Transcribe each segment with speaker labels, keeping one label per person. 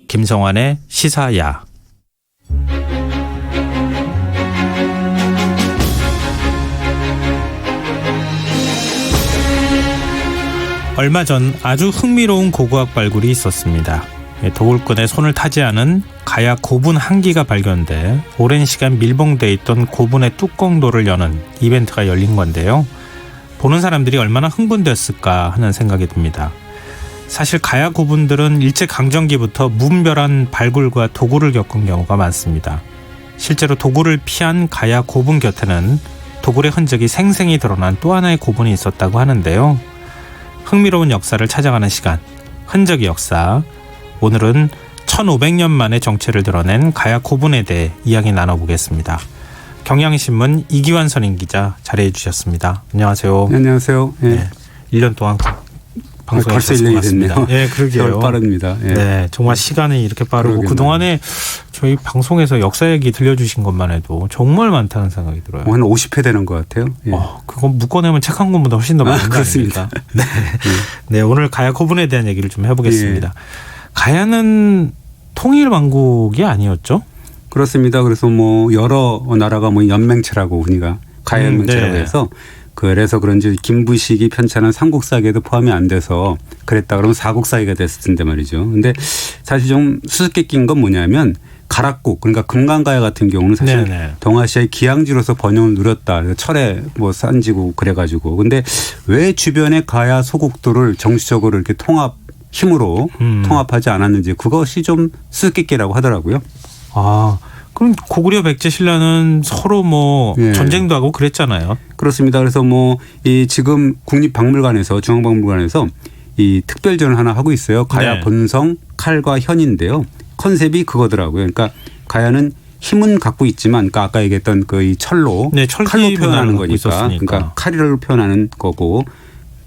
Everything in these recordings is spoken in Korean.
Speaker 1: 김성환의 시사야. 얼마 전 아주 흥미로운 고고학 발굴이 있었습니다. 도굴꾼의 손을 타지 않은 가야 고분 한기가 발견돼 오랜 시간 밀봉돼 있던 고분의 뚜껑도를 여는 이벤트가 열린 건데요. 보는 사람들이 얼마나 흥분됐을까 하는 생각이 듭니다. 사실 가야 고분들은 일제강점기부터 무분별한 발굴과 도굴을 겪은 경우가 많습니다. 실제로 도굴을 피한 가야 고분 곁에는 도굴의 흔적이 생생히 드러난 또 하나의 고분이 있었다고 하는데요. 흥미로운 역사를 찾아가는 시간, 흔적의 역사. 오늘은 1500년 만에 정체를 드러낸 가야 고분에 대해 이야기 나눠보겠습니다. 경향신문 이기환 선임기자 자리해 주셨습니다. 안녕하세요.
Speaker 2: 네, 안녕하세요. 예.
Speaker 1: 네, 1년 동안 방송에
Speaker 2: 벌써
Speaker 1: 주셔서
Speaker 2: 1년이
Speaker 1: 고맙습니다.
Speaker 2: 됐네요.
Speaker 1: 네, 그러게요.
Speaker 2: 빠릅니다. 예.
Speaker 1: 네, 정말 시간이 이렇게 빠르고
Speaker 2: 그러겠네요.
Speaker 1: 그동안에 저희 방송에서 역사 얘기 들려주신 것만 해도 정말 많다는 생각이 들어요.
Speaker 2: 한 50회 되는 것 같아요. 예.
Speaker 1: 그건 묶어내면 책 한 권보다 훨씬 더 많은 거
Speaker 2: 그렇습니다.
Speaker 1: 아닙니까? 네. 네, 오늘 가야 고분에 대한 얘기를 좀 해보겠습니다. 가야는 통일 왕국이 아니었죠?
Speaker 2: 그렇습니다. 그래서 뭐 여러 나라가 뭐 연맹체라고 우리가 가야 연맹체라고
Speaker 1: 네.
Speaker 2: 해서 그래서 그런지 김부식이 편찬한 삼국사기에도 포함이 안 돼서 그랬다 그러면 사국사기가 됐을 텐데 말이죠. 근데 사실 좀 수수께끼인 건 뭐냐면 가락국 그러니까 금강가야 같은 경우는 사실
Speaker 1: 네네.
Speaker 2: 동아시아의 기항지로서 번영을 누렸다. 철에 뭐 산지고 그래가지고 근데 왜 주변의 가야 소국도를 정치적으로 이렇게 힘으로 통합하지 않았는지 그것이 좀 수수께끼라고 하더라고요.
Speaker 1: 아, 그럼 고구려 백제 신라는 서로 뭐
Speaker 2: 예.
Speaker 1: 전쟁도 하고 그랬잖아요.
Speaker 2: 그렇습니다. 그래서 뭐 이 지금 국립박물관에서 중앙박물관에서 이 특별전을 하나 하고 있어요. 가야
Speaker 1: 네.
Speaker 2: 본성 칼과 현인데요. 컨셉이 그거더라고요. 그러니까 가야는 힘은 갖고 있지만 그러니까 아까 얘기했던 그 이 철로
Speaker 1: 네, 철기
Speaker 2: 칼로 표현하는
Speaker 1: 문화를 갖고
Speaker 2: 거니까
Speaker 1: 있었으니까.
Speaker 2: 그러니까 칼을 표현하는 거고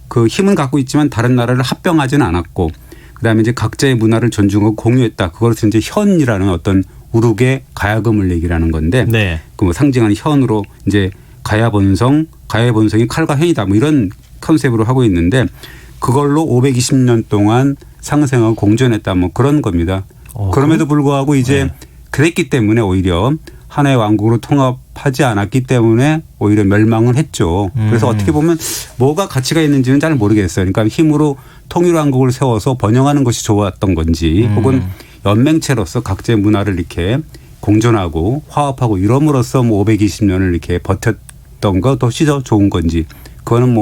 Speaker 2: 그 힘은 갖고 있지만 다른 나라를 합병하지는 않았고 그다음에 이제 각자의 문화를 존중하고 공유했다. 그것을 이제 현이라는 어떤 우르게 가야금을 얘기라는 건데
Speaker 1: 네.
Speaker 2: 그 뭐 상징하는 현으로 이제 가야의 본성이 칼과 현이다. 뭐 이런 컨셉으로 하고 있는데 그걸로 520년 동안 상생하고 공존했다. 뭐 그런 겁니다. 그럼에도 불구하고 이제
Speaker 1: 네.
Speaker 2: 그랬기 때문에 오히려 하나의 왕국으로 통합하지 않았기 때문에 오히려 멸망을 했죠. 그래서 어떻게 보면 뭐가 가치가 있는지는 잘 모르겠어요. 그러니까 힘으로 통일 왕국을 세워서 번영하는 것이 좋았던 건지 혹은 연맹체로서 각자의 문화를 이렇게 공존하고 화합하고 이럼으로써 뭐 520년을 이렇게 버텼던 것도 더 좋은 건지 그거는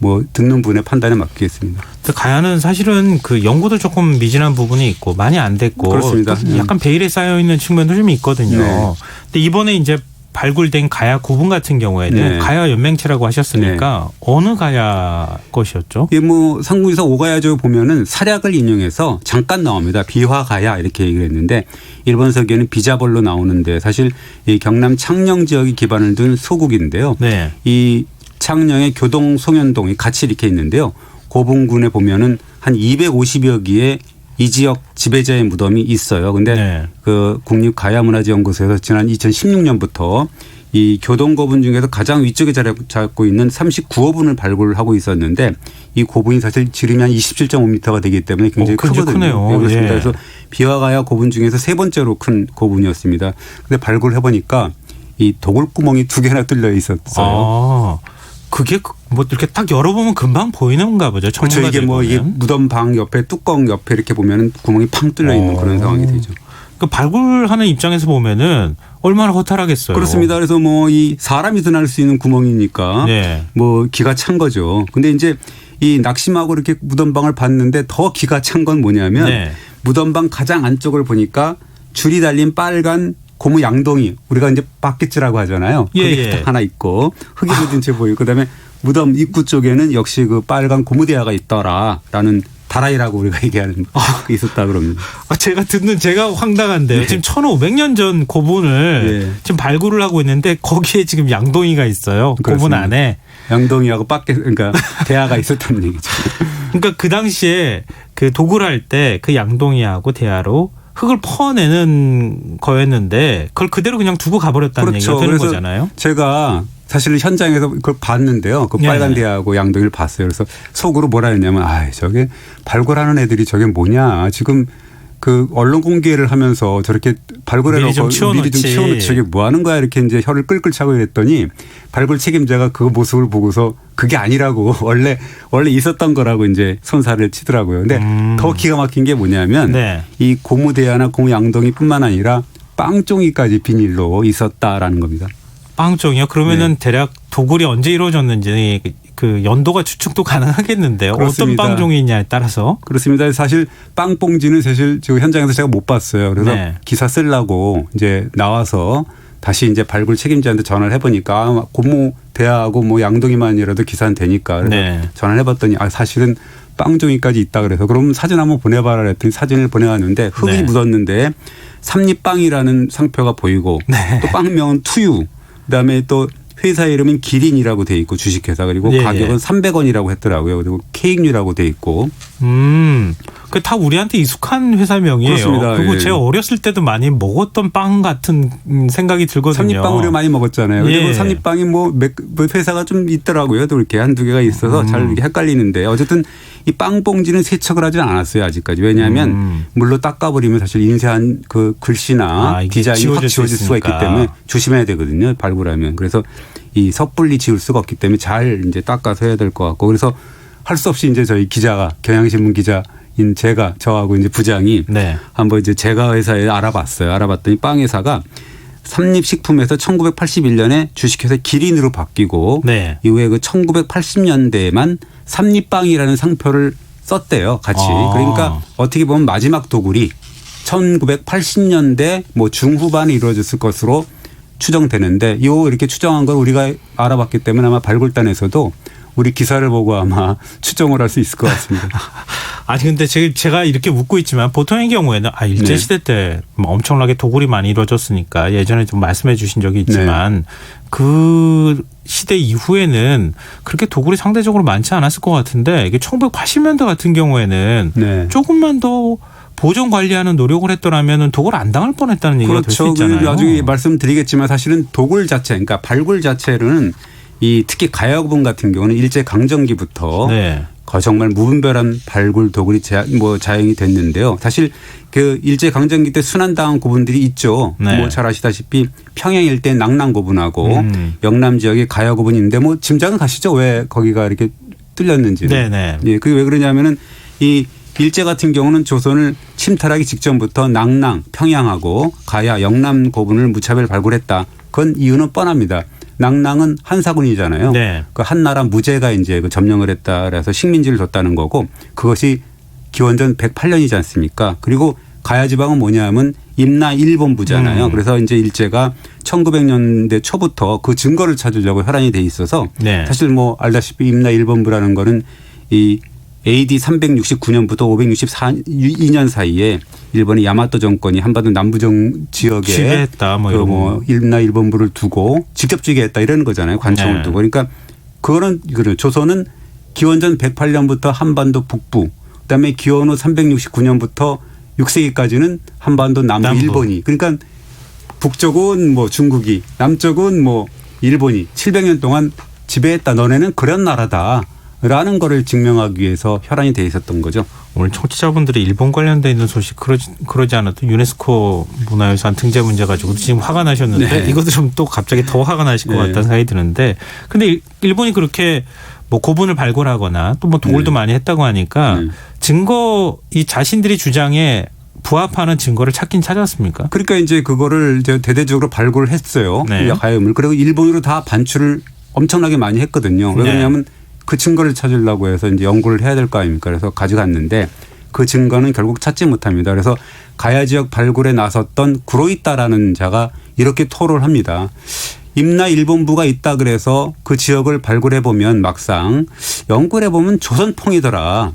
Speaker 2: 뭐 듣는 분의 판단에 맡기겠습니다.
Speaker 1: 가야는 사실은 그 연구도 조금 미진한 부분이 있고 많이 안 됐고
Speaker 2: 그렇습니다.
Speaker 1: 약간 베일에 쌓여 있는 측면도 좀 있거든요.
Speaker 2: 네.
Speaker 1: 근데 이번에 이제 발굴된 가야 고분 같은 경우에는
Speaker 2: 네.
Speaker 1: 가야 연맹체라고 하셨으니까 어느 가야 것이었죠?
Speaker 2: 이게 뭐 상국에서 오가야조 보면은 사략을 인용해서 잠깐 나옵니다. 비화가야 이렇게 얘기를 했는데 일본 서기에는 비자벌로 나오는데 사실 이 경남 창녕 지역이 기반을 둔 소국인데요.
Speaker 1: 네.
Speaker 2: 이 창녕의 교동 송현동이 같이 이렇게 있는데요. 고분군에 보면은 한 250여 기의 이 지역 지배자의 무덤이 있어요. 근데
Speaker 1: 네.
Speaker 2: 그 국립가야문화재연구소에서 지난 2016년부터 이 교동고분 중에서 가장 위쪽에 자리 잡고 있는 39호분을 발굴을 하고 있었는데 이 고분이 사실 지름이 한 27.5m가 되기 때문에 굉장히 크거든요.
Speaker 1: 크네요.
Speaker 2: 네, 그렇습니다.
Speaker 1: 예.
Speaker 2: 그래서 비화가야 고분 중에서 세 번째로 큰 고분이었습니다. 근데 발굴해 보니까 이 도굴구멍이 2개나 뚫려 있었어요.
Speaker 1: 아, 그게 뭐 이렇게 딱 열어보면 금방 보이는가 보죠.
Speaker 2: 그렇죠. 이게 뭐 이게 무덤 방 옆에 뚜껑 옆에 이렇게 보면은 구멍이 팡 뚫려 있는 그런 상황이 되죠.
Speaker 1: 그 발굴하는 입장에서 보면은 얼마나 허탈하겠어요.
Speaker 2: 그렇습니다. 그래서 뭐 이 사람이 드날 수 있는 구멍이니까
Speaker 1: 네.
Speaker 2: 뭐 기가 찬 거죠. 근데 이제 이 낙심하고 이렇게 무덤방을 봤는데 더 기가 찬 건 뭐냐면
Speaker 1: 네.
Speaker 2: 무덤방 가장 안쪽을 보니까 줄이 달린 빨간 고무 양동이 우리가 이제 바켓이라고 하잖아요. 그게 딱 하나 있고 흙이 묻은 채 보이고 그다음에 무덤 입구 쪽에는 역시 그 빨간 고무대야가 있더라라는 다라이라고 우리가 얘기하는 게 있었다 그럽니다.
Speaker 1: 제가 황당한데요.
Speaker 2: 네.
Speaker 1: 지금 1500년 전 고분을
Speaker 2: 네.
Speaker 1: 지금 발굴을 하고 있는데 거기에 지금 양동이가 있어요. 고분
Speaker 2: 그렇습니다.
Speaker 1: 안에.
Speaker 2: 양동이하고 그러니까 대야가 있었다는 얘기죠.
Speaker 1: 그러니까 그 당시에 그 도굴할 때 그 양동이하고 대야로 흙을 퍼내는 거였는데 그걸 그대로 그냥 두고 가버렸다는
Speaker 2: 그렇죠.
Speaker 1: 얘기가 되는
Speaker 2: 그래서
Speaker 1: 거잖아요.
Speaker 2: 제가 사실 현장에서 그걸 봤는데요. 그
Speaker 1: 네.
Speaker 2: 빨간 대하고 양동이를 봤어요. 그래서 속으로 뭐라 했냐면 저게 발굴하는 애들이 저게 뭐냐. 지금 그 언론 공개를 하면서 저렇게 발굴해놓고 미리 좀 치워놓지 저게 뭐 하는 거야 이렇게 이제 혀를 끌끌 차고 이랬더니 발굴 책임자가 그 모습을 보고서 그게 아니라고 원래 있었던 거라고 이제 손살을 치더라고요. 근데 더 기가 막힌 게 뭐냐면
Speaker 1: 네.
Speaker 2: 이 고무대야나 고무양동이뿐만 아니라 빵종이까지 비닐로 있었다라는 겁니다.
Speaker 1: 빵종이요? 그러면은 대략 도굴이 언제 이루어졌는지 그 연도가 추측도 가능하겠는데요.
Speaker 2: 그렇습니다.
Speaker 1: 어떤 빵종이냐에 따라서.
Speaker 2: 그렇습니다. 사실 빵봉지는 사실 지금 현장에서 제가 못 봤어요. 그래서
Speaker 1: 네.
Speaker 2: 기사 쓰려고 이제 나와서 다시 이제 발굴 책임자한테 전화를 해보니까 고무 대하고 뭐 양동이만이라도 기사는 되니까 그래서
Speaker 1: 네.
Speaker 2: 전화를 해봤더니 사실은 빵종이까지 있다 그래서 그럼 사진 한번 보내봐라 그랬더니 사진을 보내왔는데 흙이
Speaker 1: 네.
Speaker 2: 묻었는데 삼립빵이라는 상표가 보이고
Speaker 1: 네.
Speaker 2: 또 빵명은 투유 그다음에 또 회사 이름은 기린이라고 돼 있고 주식회사 그리고
Speaker 1: 예,
Speaker 2: 가격은
Speaker 1: 예.
Speaker 2: 300원이라고 했더라고요. 그리고 케이크류라고 돼 있고.
Speaker 1: 그 다 우리한테 익숙한 회사명이에요.
Speaker 2: 그렇습니다.
Speaker 1: 그리고
Speaker 2: 예.
Speaker 1: 제가 어렸을 때도 많이 먹었던 빵 같은 생각이 들거든요.
Speaker 2: 삼립빵 우리가 많이 먹었잖아요.
Speaker 1: 예.
Speaker 2: 그리고 삼립빵이 뭐 회사가 좀 있더라고요. 또 이렇게 한두 개가 있어서 잘 이렇게 헷갈리는데 어쨌든 이 빵봉지는 세척을 하지 않았어요. 아직까지. 왜냐하면 물로 닦아버리면 사실 인쇄한 그 글씨나
Speaker 1: 이게
Speaker 2: 디자인이 확 지워질 수가 있기 때문에 조심해야 되거든요. 발굴하면. 그래서 이 섣불리 지울 수가 없기 때문에 잘 이제 닦아서 해야 될 것 같고 그래서 할 수 없이 이제 저희 기자가 경향신문 기자인 저하고 이제 부장이
Speaker 1: 네.
Speaker 2: 한번 이제 제가 회사에 알아봤어요. 알아봤더니 빵 회사가 삼립식품에서 1981년에 주식회사 기린으로 바뀌고
Speaker 1: 네.
Speaker 2: 이후에 그 1980년대에만 삼립빵이라는 상표를 썼대요. 같이. 그러니까 어떻게 보면 마지막 도굴이 1980년대 뭐 중후반에 이루어졌을 것으로 추정되는데 이렇게 추정한 걸 우리가 알아봤기 때문에 아마 발굴단에서도 우리 기사를 보고 아마 추정을 할 수 있을 것 같습니다.
Speaker 1: 아니 근데 제가 이렇게 묻고 있지만 보통의 경우에는 일제시대 때 뭐 엄청나게 도굴이 많이 이루어졌으니까 예전에 좀 말씀해 주신 적이 있지만 그 시대 이후에는 그렇게 도굴이 상대적으로 많지 않았을 것 같은데 이게 1980년대 같은 경우에는 조금만 더 보존 관리하는 노력을 했더라면 도굴 안 당할 뻔했다는 얘기가 될 수 있잖아요.
Speaker 2: 나중에 말씀드리겠지만 사실은 도굴 자체 그러니까 발굴 자체는 특히 가야고분 같은 경우는 일제 강점기부터 정말 무분별한 발굴 도굴이 자행이 됐는데요. 사실 그 일제 강점기 때 순환당한 고분들이 있죠. 뭐 잘 아시다시피 평양 일대 낙랑 고분하고 영남 지역의 가야 고분이 있는데 뭐 짐작은 가시죠? 왜 거기가 이렇게 뚫렸는지는. 예, 그게 왜 그러냐면은 이 일제 같은 경우는 조선을 침탈하기 직전부터 낙랑, 평양하고 가야, 영남 고분을 무차별 발굴했다. 그건 이유는 뻔합니다. 낙랑은 한사군이잖아요. 그 한나라 무제가 이제 그 점령을 했다. 그래서 식민지를 줬다는 거고 그것이 기원전 108년이지 않습니까? 그리고 가야 지방은 뭐냐면 임나 1본부잖아요. 그래서 이제 일제가 1900년대 초부터 그 증거를 찾으려고 혈안이 돼 있어서 사실 뭐 알다시피 임나 1본부라는 거는 이 AD 369년부터 564년 사이에 일본이 야마토 정권이 한반도 남부정 지역에
Speaker 1: 지배했다
Speaker 2: 뭐 임나 1본부를 두고 직접 지배했다 이러는 거잖아요. 관청을 두고. 그러니까 그거는 조선은 기원전 108년부터 한반도 북부 그다음에 기원 후 369년부터 6세기까지는 한반도 남부 일본이 그러니까 북쪽은 뭐 중국이 남쪽은 뭐 일본이 700년 동안 지배했다. 너네는 그런 나라다. 라는 거를 증명하기 위해서 혈안이 돼 있었던 거죠.
Speaker 1: 오늘 청취자분들이 일본 관련돼 있는 소식 그러지 않아도 유네스코 문화유산 등재 문제 가지고 지금 화가 나셨는데 이것도 좀 또 갑자기 더 화가 나실 것 같다는 생각이 드는데 근데 일본이 그렇게 뭐 고분을 발굴하거나 또 뭐 도굴도 많이 했다고 하니까 증거 이 자신들이 주장에 부합하는 증거를 찾긴 찾았습니까?
Speaker 2: 그러니까 이제 그거를 이제 대대적으로 발굴을 했어요. 가야금을. 그리고 일본으로 다 반출을 엄청나게 많이 했거든요. 왜냐하면 그 증거를 찾으려고 해서 이제 연구를 해야 될 거 아닙니까? 그래서 가져갔는데 그 증거는 결국 찾지 못합니다. 그래서 가야 지역 발굴에 나섰던 구로이타라는 자가 이렇게 토로를 합니다. 임나 1본부가 있다 그래서 그 지역을 발굴해 보면 막상 연구를 해보면 조선풍이더라.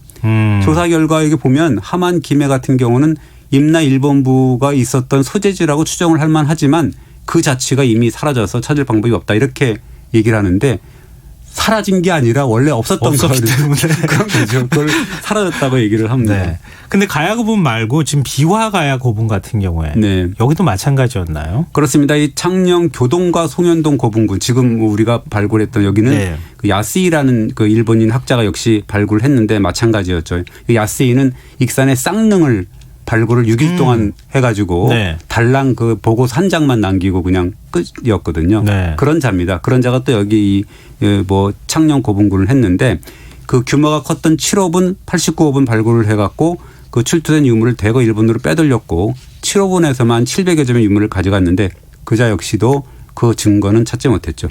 Speaker 2: 조사 결과에 보면 하만 김해 같은 경우는 임나 1본부가 있었던 소재지라고 추정을 할 만하지만 그 자체가 이미 사라져서 찾을 방법이 없다. 이렇게 얘기를 하는데 사라진 게 아니라 원래 없었던
Speaker 1: 없었기 때문에
Speaker 2: 그런 거죠. 그걸 사라졌다고 얘기를 합니다.
Speaker 1: 네. 근데 가야 고분 말고 지금 비화 가야 고분 같은 경우에
Speaker 2: 네.
Speaker 1: 여기도 마찬가지였나요?
Speaker 2: 그렇습니다. 이 창녕 교동과 송현동 고분군 지금 우리가 발굴했던 여기는
Speaker 1: 네.
Speaker 2: 그 야스이라는 그 일본인 학자가 역시 발굴했는데 마찬가지였죠. 그 야스이는 익산의 쌍릉을 발굴을 6일 동안 해가지고
Speaker 1: 네.
Speaker 2: 달랑 그 보고서 한 장만 남기고 그냥 끝이었거든요.
Speaker 1: 네.
Speaker 2: 그런 자입니다. 그런 자가 또 여기 뭐 창녕 고분군을 했는데 그 규모가 컸던 7호분, 89호분 발굴을 해갖고 그 출토된 유물을 대거 일본으로 빼돌렸고 7호분에서만 700여 점의 유물을 가져갔는데 그 자 역시도 그 증거는 찾지 못했죠.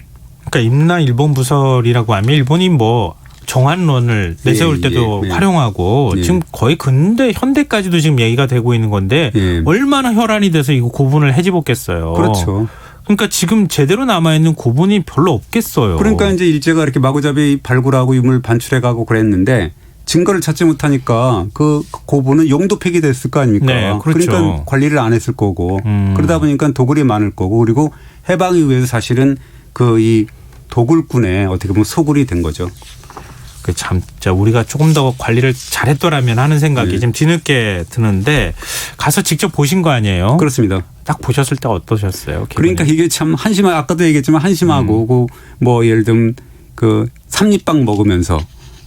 Speaker 1: 그러니까 임나 일본 부설이라고 하면 일본이 뭐 정한론을 내세울 때도 활용하고 지금 거의 근대 현대까지도 지금 얘기가 되고 있는 건데 얼마나 혈안이 돼서 이거 고분을 해집었겠어요.
Speaker 2: 그렇죠.
Speaker 1: 그러니까 지금 제대로 남아있는 고분이 별로 없겠어요.
Speaker 2: 그러니까 이제 일제가 이렇게 마구잡이 발굴하고 유물 반출해가고 그랬는데 증거를 찾지 못하니까 그 고분은 용도 폐기됐을 거 아닙니까?
Speaker 1: 네, 그렇죠.
Speaker 2: 그러니까 관리를 안 했을 거고 그러다 보니까 도굴이 많을 거고 그리고 해방 이후에도 사실은 그 이 도굴꾼의 어떻게 보면 소굴이 된 거죠.
Speaker 1: 그 참, 진짜 우리가 조금 더 관리를 잘했더라면 하는 생각이 좀 뒤늦게 드는데 가서 직접 보신 거 아니에요?
Speaker 2: 그렇습니다.
Speaker 1: 딱 보셨을 때 어떠셨어요? 기분이?
Speaker 2: 그러니까 이게 참 한심하 아까도 얘기했지만 한심하고 뭐 예를 들면 그 삼립빵 먹으면서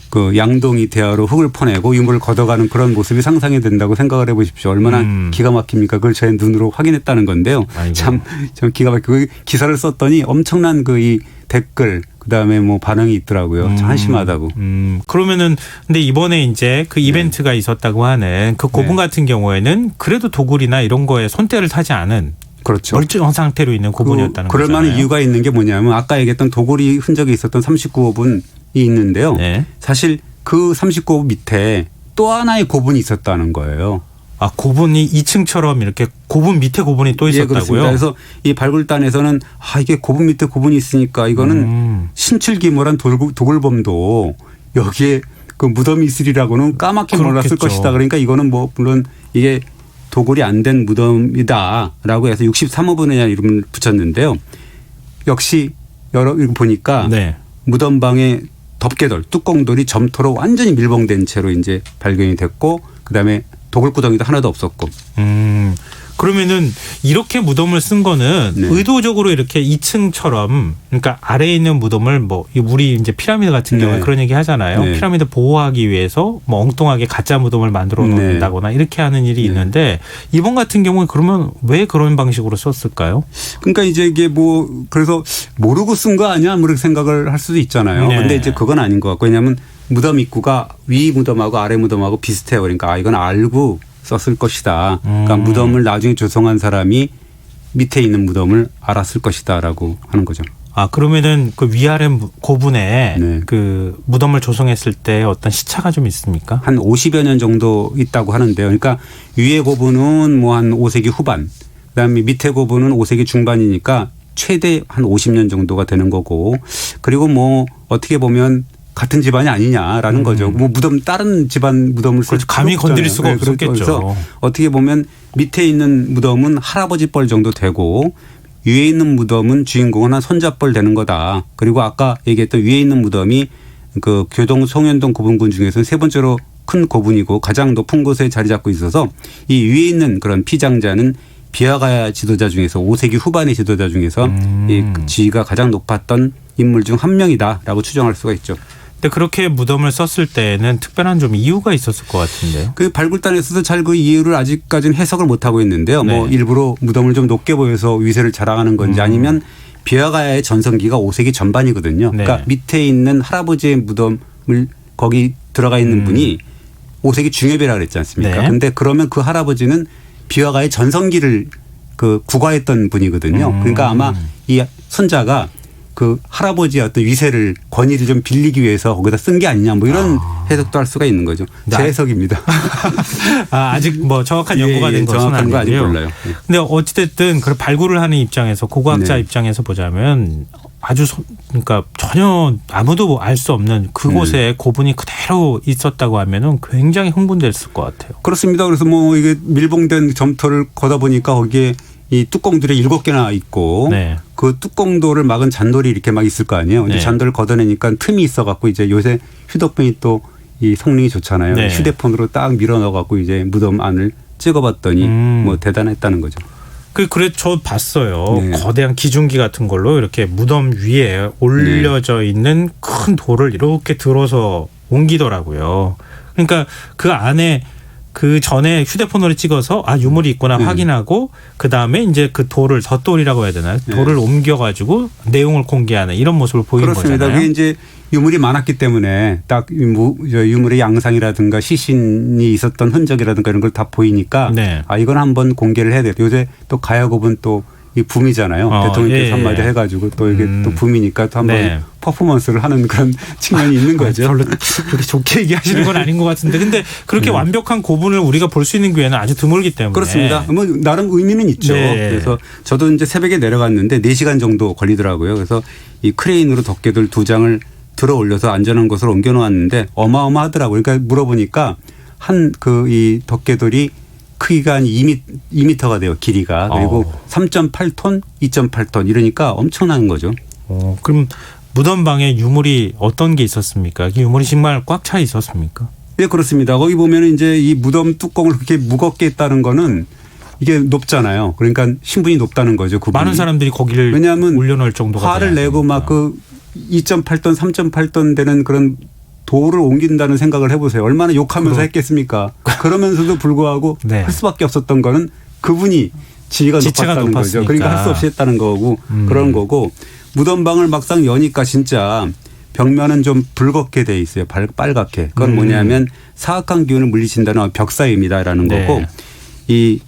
Speaker 2: 그 양동이 대하로 흙을 퍼내고 유물을 걷어가는 그런 모습이 상상이 된다고 생각을 해보십시오. 얼마나 기가 막힙니까? 그걸 제 눈으로 확인했다는 건데요. 참 기가 막히고 그 기사를 썼더니 엄청난 그 이 댓글 그다음에 뭐 반응이 있더라고요. 참 한심하다고.
Speaker 1: 그러면은 근데 이번에 이제 그 이벤트가 있었다고 하는 그 고분 같은 경우에는 그래도 도굴이나 이런 거에 손때를 타지 않은
Speaker 2: 그렇죠.
Speaker 1: 멀쩡한 상태로 있는 고분이었다는 거잖아요.
Speaker 2: 그럴 만한 이유가 있는 게 뭐냐면 아까 얘기했던 도굴이 흔적이 있었던 39호분이 있는데요.
Speaker 1: 네.
Speaker 2: 사실 그 39호분 밑에 또 하나의 고분이 있었다는 거예요.
Speaker 1: 아, 고분이 2층처럼 이렇게 고분 밑에 고분이 또 있었다고요?
Speaker 2: 예, 그렇습니다. 그래서 이 발굴단에서는 이게 고분 밑에 고분이 있으니까 이거는 신출기모란 도굴범도 여기에 그 무덤이 있으리라고는 까맣게 몰랐을 것이다. 그러니까 이거는 뭐 물론 이게 도굴이 안 된 무덤이다라고 해서 63호분이라는 이름을 붙였는데요. 역시 여러 보니까
Speaker 1: 네.
Speaker 2: 무덤방의 덮개돌, 뚜껑돌이 점토로 완전히 밀봉된 채로 이제 발견이 됐고 그다음에 도굴구덩이도 하나도 없었고.
Speaker 1: 그러면은 이렇게 무덤을 쓴 거는
Speaker 2: 네.
Speaker 1: 의도적으로 이렇게 2층처럼 그러니까 아래에 있는 무덤을 뭐 우리 이제 피라미드 같은 경우에 그런 얘기 하잖아요.
Speaker 2: 네.
Speaker 1: 피라미드 보호하기 위해서 뭐 엉뚱하게 가짜 무덤을 만들어 놓는다거나 이렇게 하는 일이 있는데 이번 같은 경우에 그러면 왜 그런 방식으로 썼을까요?
Speaker 2: 그러니까 이제 이게 뭐 그래서 모르고 쓴 거 아니야? 뭐 이렇게 생각을 할 수도 있잖아요.
Speaker 1: 네.
Speaker 2: 근데 이제 그건 아닌 것 같고 왜냐하면 무덤 입구가 위 무덤하고 아래 무덤하고 비슷해요. 그러니까 이건 알고 썼을 것이다. 그러니까 무덤을 나중에 조성한 사람이 밑에 있는 무덤을 알았을 것이다라고 하는 거죠.
Speaker 1: 아, 그러면은 그 위아래 고분에
Speaker 2: 네.
Speaker 1: 그 무덤을 조성했을 때 어떤 시차가 좀 있습니까?
Speaker 2: 한 50여 년 정도 있다고 하는데요. 그러니까 위에 고분은 뭐 한 5세기 후반, 그다음에 밑에 고분은 5세기 중반이니까 최대 한 50년 정도가 되는 거고 그리고 뭐 어떻게 보면 같은 집안이 아니냐라는 거죠. 뭐 무덤 다른 집안 무덤을 쓸
Speaker 1: 그렇죠. 감히 건드릴 수가 없었겠죠.
Speaker 2: 그래서 어떻게 보면 밑에 있는 무덤은 할아버지 뻘 정도 되고 위에 있는 무덤은 주인공은 한 손자뻘 되는 거다. 그리고 아까 얘기했던 위에 있는 무덤이 그 교동 송현동 고분군 중에서는 세 번째로 큰 고분이고 가장 높은 곳에 자리 잡고 있어서 이 위에 있는 그런 피장자는 비아가야 지도자 중에서 5세기 후반의 지도자 중에서 이 지위가 가장 높았던 인물 중 한 명이다라고 추정할 수가 있죠.
Speaker 1: 근데 그렇게 무덤을 썼을 때는 특별한 좀 이유가 있었을 것 같은데요.
Speaker 2: 그 발굴단에서도 잘 그 이유를 아직까지는 해석을 못 하고 있는데요.
Speaker 1: 네.
Speaker 2: 뭐 일부러 무덤을 좀 높게 보여서 위세를 자랑하는 건지 아니면 비아가야의 전성기가 5세기 전반이거든요.
Speaker 1: 네.
Speaker 2: 그러니까 밑에 있는 할아버지의 무덤을 거기 들어가 있는 분이 5세기 중엽이라 그랬지 않습니까?
Speaker 1: 네.
Speaker 2: 근데 그러면 그 할아버지는 비아가의 전성기를 그 구가했던 분이거든요. 그러니까 아마 이 손자가 그 할아버지의 어떤 위세를 권위를 좀 빌리기 위해서 거기다 쓴 게 아니냐 뭐 이런 해석도 할 수가 있는 거죠. 제 해석입니다.
Speaker 1: 아직 뭐 정확한 연구가 된 것은
Speaker 2: 정확한 거 아직
Speaker 1: 아니고요.
Speaker 2: 몰라요.
Speaker 1: 근데 어찌됐든 그 발굴을 하는 입장에서 고고학자
Speaker 2: 네.
Speaker 1: 입장에서 보자면 아주 그러니까 전혀 아무도 알 수 없는 그곳에 고분이 그대로 있었다고 하면은 굉장히 흥분됐을 것 같아요.
Speaker 2: 그렇습니다. 그래서 뭐 이게 밀봉된 점토를 걷어 보니까 거기에 이 뚜껑들이 7개나 있고
Speaker 1: 네.
Speaker 2: 그 뚜껑도를 막은 잔돌이 이렇게 막 있을 거 아니에요.
Speaker 1: 네.
Speaker 2: 잔돌을 걷어내니까 틈이 있어갖고 이제 요새 휴대폰이 또 이 성능이 좋잖아요.
Speaker 1: 네.
Speaker 2: 휴대폰으로 딱 밀어 넣어갖고 이제 무덤 안을 찍어봤더니 뭐 대단했다는 거죠.
Speaker 1: 그래 저 봤어요.
Speaker 2: 네.
Speaker 1: 거대한 기중기 같은 걸로 이렇게 무덤 위에 올려져 있는 큰 돌을 이렇게 들어서 옮기더라고요. 그러니까 그 안에 그 전에 휴대폰으로 찍어서 유물이 있구나 확인하고 그 다음에 이제 그 돌을 덧돌이라고 해야 되나요? 돌을 옮겨가지고 내용을 공개하는 이런 모습을 보이는
Speaker 2: 그렇습니다.
Speaker 1: 거잖아요.
Speaker 2: 그게 이제 유물이 많았기 때문에 딱 유물의 양상이라든가 시신이 있었던 흔적이라든가 이런 걸 다 보이니까
Speaker 1: 네.
Speaker 2: 이건 한번 공개를 해야 돼요. 요새 또 가야곱은 또 이 붐이잖아요. 대통령께서 한마디 해가지고 또 이게 또 붐이니까 또 한번 퍼포먼스를 하는 그런 측면이 있는 거죠.
Speaker 1: 별로 그렇게 좋게 얘기하시는 건 아닌 것 같은데, 근데 그렇게 완벽한 고분을 우리가 볼 수 있는 기회는 아주 드물기 때문에.
Speaker 2: 그렇습니다. 뭐 나름 의미는 있죠.
Speaker 1: 네.
Speaker 2: 그래서 저도 이제 새벽에 내려갔는데 4시간 정도 걸리더라고요. 그래서 이 크레인으로 덮개들 2장을 들어 올려서 안전한 곳으로 옮겨 놓았는데 어마어마하더라고요. 그러니까 물어보니까 이 덮개돌이 크기가 한 2m가 돼요. 길이가. 그리고 3.8톤, 2.8톤 이러니까 엄청난 거죠.
Speaker 1: 그럼 무덤방에 유물이 어떤 게 있었습니까? 유물이 정말 꽉 차 있었습니까?
Speaker 2: 예, 그렇습니다. 거기 보면 이제 이 무덤 뚜껑을 그렇게 무겁게 했다는 거는 이게 높잖아요. 그러니까 신분이 높다는 거죠. 그분이.
Speaker 1: 많은 사람들이 거기를
Speaker 2: 왜냐하면
Speaker 1: 올려놓을 정도가
Speaker 2: 화를 내고 막 그 2.8톤, 3.8톤 되는 그런 돌을 옮긴다는 생각을 해보세요. 얼마나 욕하면서 했겠습니까? 그러면서도 불구하고
Speaker 1: 네.
Speaker 2: 할 수밖에 없었던 거는 그분이 지위가 높았다는 거죠. 그러니까 할 수 없이 했다는 거고 그런 거고 무덤방을 막상 여니까 진짜 벽면은 좀 붉게 돼 있어요. 빨갛게. 그건 뭐냐면 사악한 기운을 물리친다는 벽사입니다라는 거고 이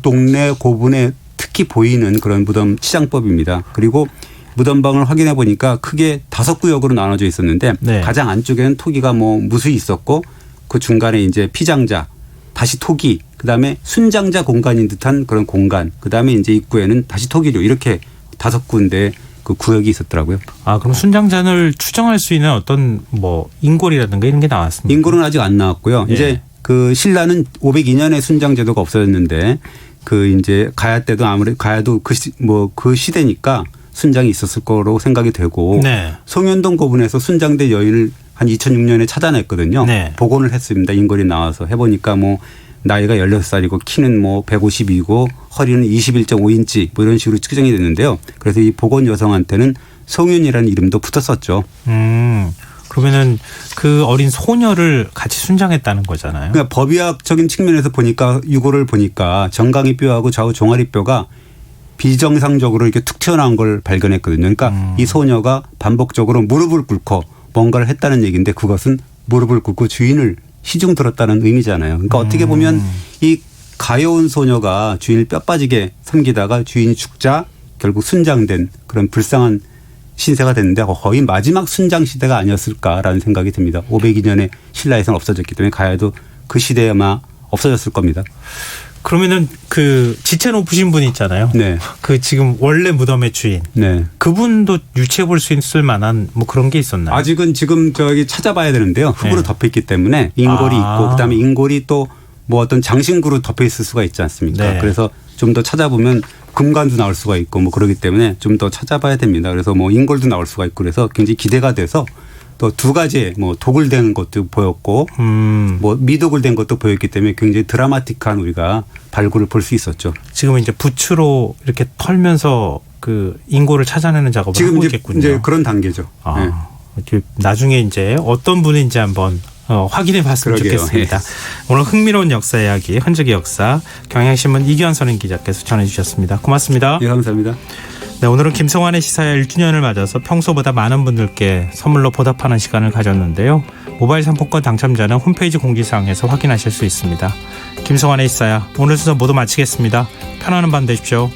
Speaker 2: 동네 고분에 특히 보이는 그런 무덤 치장법입니다. 그리고 무덤방을 확인해 보니까 크게 5구역으로 나눠져 있었는데 가장 안쪽에는 토기가 뭐 무수히 있었고 그 중간에 이제 피장자, 다시 토기, 그다음에 순장자 공간인 듯한 그런 공간, 그다음에 이제 입구에는 다시 토기류 이렇게 5군데 그 구역이 있었더라고요.
Speaker 1: 그럼 순장자를 추정할 수 있는 어떤 뭐 인골이라든가 이런 게 나왔습니까?
Speaker 2: 인골은 아직 안 나왔고요. 이제 그 신라는 502년에 순장제도가 없어졌는데 그 이제 가야 때도 가야도 그 시대니까 순장이 있었을 거로 생각이 되고 송현동 고분에서 순장대 여인을 한 2006년에 찾아냈거든요. 복원을 했습니다. 인골이 나와서 해보니까 뭐 나이가 16살이고 키는 뭐 152고 허리는 21.5인치 뭐 이런 식으로 측정이 됐는데요. 그래서 이 복원 여성한테는 송윤이라는 이름도 붙었었죠.
Speaker 1: 그러면은 그 어린 소녀를 같이 순장했다는 거잖아요.
Speaker 2: 그러니까 법의학적인 측면에서 보니까 유골을 보니까 정강이 뼈하고 좌우 종아리 뼈가 비정상적으로 이렇게 툭 튀어나온 걸 발견했거든요. 그러니까 이 소녀가 반복적으로 무릎을 꿇고 뭔가를 했다는 얘기인데 그것은 무릎을 꿇고 주인을 시중 들었다는 의미잖아요. 그러니까 어떻게 보면 이 가여운 소녀가 주인을 뼈 빠지게 섬기다가 주인이 죽자 결국 순장된 그런 불쌍한 신세가 됐는데 거의 마지막 순장 시대가 아니었을까라는 생각이 듭니다. 502년에 신라에서는 없어졌기 때문에 가야도 그 시대에 아마 없어졌을 겁니다.
Speaker 1: 그러면은 그 지체 높으신 분 있잖아요. 그 지금 원래 무덤의 주인. 그분도 유추해 볼 수 있을 만한 뭐 그런 게 있었나요?
Speaker 2: 아직은 지금 저기 찾아봐야 되는데요. 흙으로 덮여있기 때문에 인골이 있고 그다음에 인골이 또 뭐 어떤 장신구로 덮여 있을 수가 있지 않습니까? 그래서 좀 더 찾아보면 금관도 나올 수가 있고 뭐 그러기 때문에 좀 더 찾아봐야 됩니다. 그래서 뭐 인골도 나올 수가 있고 그래서 굉장히 기대가 돼서 또 2가지 뭐 도굴된 것도 보였고 뭐 미도굴된 것도 보였기 때문에 굉장히 드라마틱한 우리가 발굴을 볼 수 있었죠.
Speaker 1: 지금 이제 부츠로 이렇게 털면서 그 인골을 찾아내는 작업을
Speaker 2: 지금
Speaker 1: 하고 있겠군요.
Speaker 2: 이제 그런 단계죠.
Speaker 1: 나중에 이제 어떤 분인지 한번 확인해 봤으면 좋겠습니다. 오늘 흥미로운 역사 이야기, 흔적의 역사, 경향신문 이규환 선임 기자께서 전해 주셨습니다. 고맙습니다.
Speaker 2: 감사합니다.
Speaker 1: 오늘은 김성환의 시사회 1주년을 맞아서 평소보다 많은 분들께 선물로 보답하는 시간을 가졌는데요. 모바일 상품권 당첨자는 홈페이지 공지사항에서 확인하실 수 있습니다. 김성환의 시사회 오늘 순서 모두 마치겠습니다. 편안한 밤 되십시오.